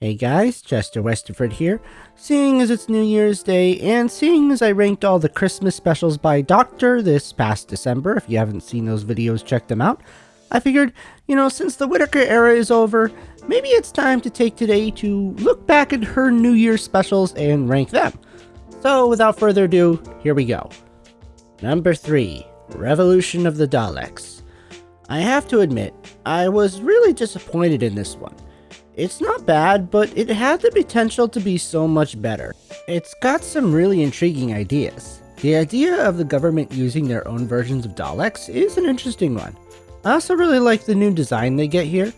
Hey guys, Chester Westerford here. Seeing as it's New Year's Day, and seeing as I ranked all the Christmas specials by Doctor this past December, if you haven't seen those videos, check them out. I figured, since the Whittaker era is over, maybe it's time to take today to look back at her New Year's specials and rank them. So without further ado, here we go. Number 3, Revolution of the Daleks. I have to admit, I was really disappointed in this one. It's not bad, but it had the potential to be so much better. It's got some really intriguing ideas. The idea of the government using their own versions of Daleks is an interesting one. I also really like the new design they get here.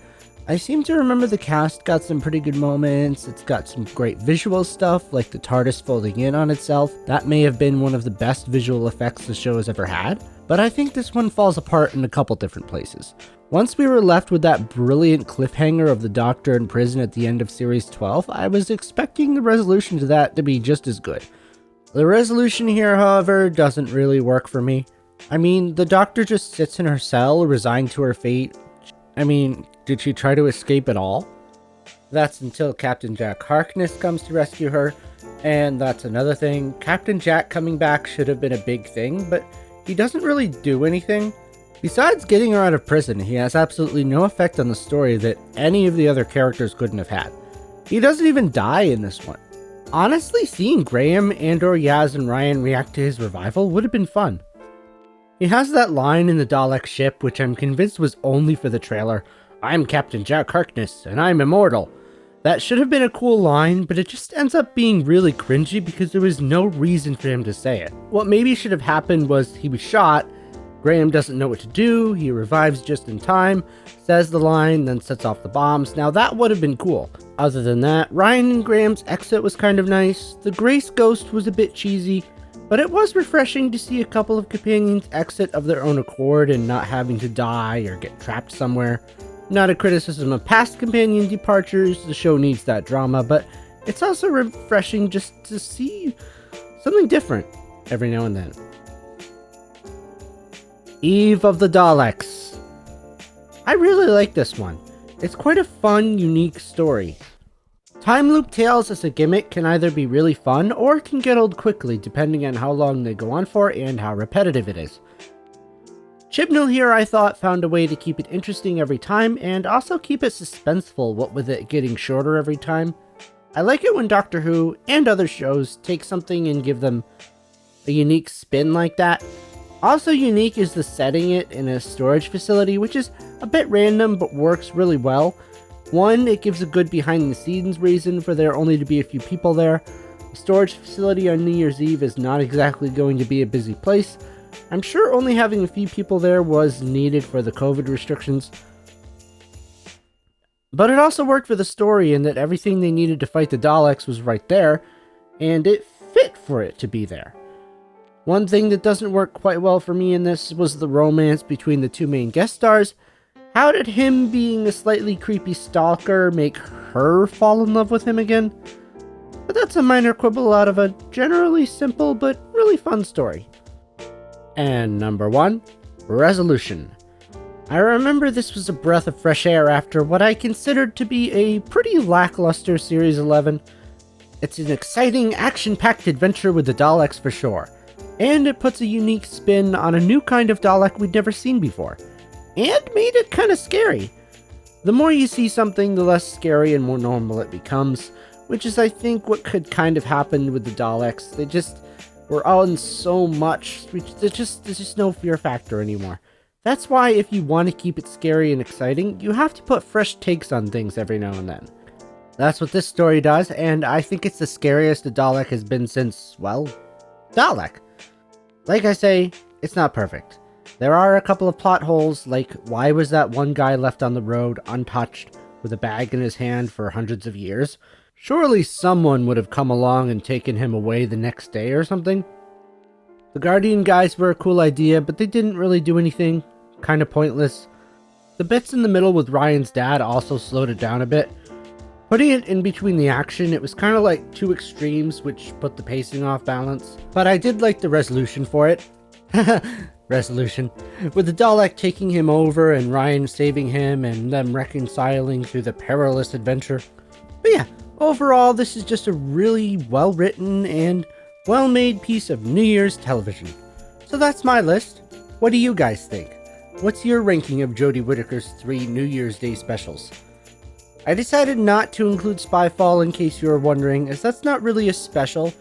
I seem to remember the cast got some pretty good moments. It's got some great visual stuff, like the TARDIS folding in on itself. That may have been one of the best visual effects the show has ever had, but I think this one falls apart in a couple different places. Once we were left with that brilliant cliffhanger of the Doctor in prison at the end of Series 12, I was expecting the resolution to that to be just as good. The resolution here, however, doesn't really work for me. I mean, the Doctor just sits in her cell, resigned to her fate. Did she try to escape at all? That's until Captain Jack Harkness comes to rescue her, and that's another thing. Captain Jack coming back should have been a big thing, but he doesn't really do anything. Besides getting her out of prison, he has absolutely no effect on the story that any of the other characters couldn't have had. He doesn't even die in this one. Honestly, seeing Graham and/or Yaz and Ryan react to his revival would have been fun. He has that line in the Dalek ship, which I'm convinced was only for the trailer. "I'm Captain Jack Harkness, and I'm immortal." That should have been a cool line, but it just ends up being really cringy because there was no reason for him to say it. What maybe should have happened was he was shot, Graham doesn't know what to do, he revives just in time, says the line, then sets off the bombs. Now that would have been cool. Other than that, Ryan and Graham's exit was kind of nice. The Grace Ghost was a bit cheesy, but it was refreshing to see a couple of companions exit of their own accord and not having to die or get trapped somewhere. Not a criticism of past companion departures, the show needs that drama, but it's also refreshing just to see something different every now and then. Eve of the Daleks. I really like this one. It's quite a fun, unique story. Time loop tales as a gimmick can either be really fun or can get old quickly depending on how long they go on for and how repetitive it is. Chibnall here, I thought, found a way to keep it interesting every time and also keep it suspenseful, what with it getting shorter every time. I like it when Doctor Who and other shows take something and give them a unique spin like that. Also unique is the setting it in a storage facility, which is a bit random but works really well. One, it gives a good behind the scenes reason for there only to be a few people there. A storage facility on New Year's Eve is not exactly going to be a busy place. I'm sure only having a few people there was needed for the COVID restrictions. But it also worked for the story in that everything they needed to fight the Daleks was right there, and it fit for it to be there. One thing that doesn't work quite well for me in this was the romance between the two main guest stars. How did him being a slightly creepy stalker make her fall in love with him again? But that's a minor quibble out of a generally simple but really fun story. And number 1, Resolution. I remember this was a breath of fresh air after what I considered to be a pretty lackluster Series 11. It's an exciting, action-packed adventure with the Daleks for sure. And it puts a unique spin on a new kind of Dalek we'd never seen before. And made it kind of scary. The more you see something, the less scary and more normal it becomes, which is I think what could kind of happen with the Daleks. They just were on so much, there's just no fear factor anymore. That's why if you want to keep it scary and exciting, you have to put fresh takes on things every now and then. That's what this story does, and I think it's the scariest a Dalek has been since, well, Dalek. Like I say, it's not perfect. There are a couple of plot holes, like why was that one guy left on the road untouched with a bag in his hand for hundreds of years? Surely someone would have come along and taken him away the next day or something. The Guardian guys were a cool idea, but they didn't really do anything. Kinda pointless. The bits in the middle with Ryan's dad also slowed it down a bit. Putting it in between the action, it was kind of like two extremes, which put the pacing off balance. But I did like the resolution for it. Resolution. With the Dalek taking him over and Ryan saving him and them reconciling through the perilous adventure. But yeah, overall, this is just a really well written and well made piece of New Year's television. So that's my list. What do you guys think? What's your ranking of Jodie Whittaker's 3 New Year's Day specials? I decided not to include Spyfall in case you were wondering, as that's not really a special.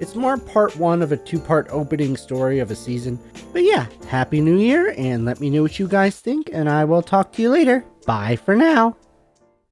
It's more part 1 of a 2-part opening story of a season. But yeah, Happy New Year, and let me know what you guys think, and I will talk to you later. Bye for now.